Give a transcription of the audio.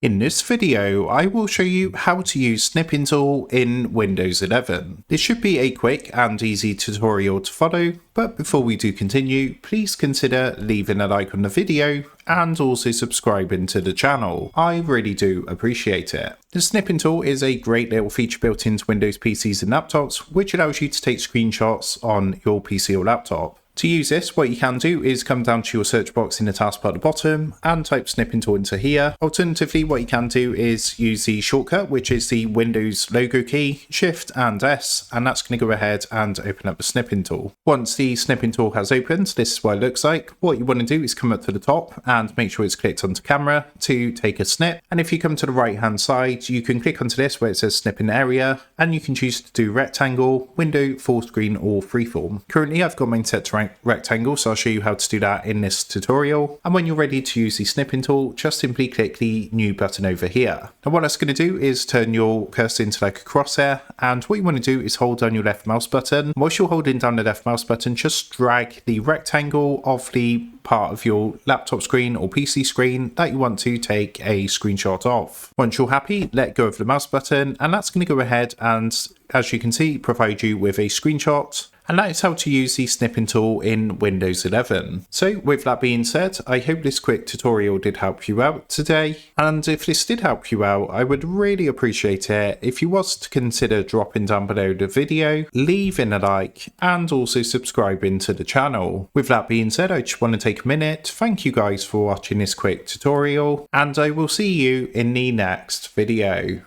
In this video, I will show you how to use Snipping Tool in Windows 11. This should be a quick and easy tutorial to follow, but before we do continue, please consider leaving a like on the video and also subscribing to the channel. I really do appreciate it. The Snipping Tool is a great little feature built into Windows PCs and laptops, which allows you to take screenshots on your PC or laptop. To use this, what you can do is come down to your search box in the taskbar at the bottom and type Snipping Tool into here. Alternatively, what you can do is use the shortcut, which is the Windows logo key, Shift and S, and that's going to go ahead and open up the Snipping Tool. Once the Snipping Tool has opened, this is what it looks like. What you want to do is come up to the top and make sure it's clicked onto camera to take a snip. And if you come to the right hand side, you can click onto this where it says snipping area, and you can choose to do rectangle, window, full screen or freeform. Currently, I've got mine set to rectangle, so I'll show you how to do that in this tutorial. And when you're ready to use the Snipping Tool, just simply click the new button over here. Now what that's going to do is turn your cursor into like a crosshair, and what you want to do is hold down your left mouse button. Whilst you're holding down the left mouse button, just drag the rectangle of the part of your laptop screen or PC screen that you want to take a screenshot of. Once you're happy, let go of the mouse button, and that's going to go ahead and, as you can see, provide you with a screenshot. And that is how to use the Snipping Tool in Windows 11. So with that being said, I hope this quick tutorial did help you out today. And if this did help you out, I would really appreciate it if you was to consider dropping down below the video, leaving a like, and also subscribing to the channel. With that being said, I just want to take a minute to thank you guys for watching this quick tutorial, and I will see you in the next video.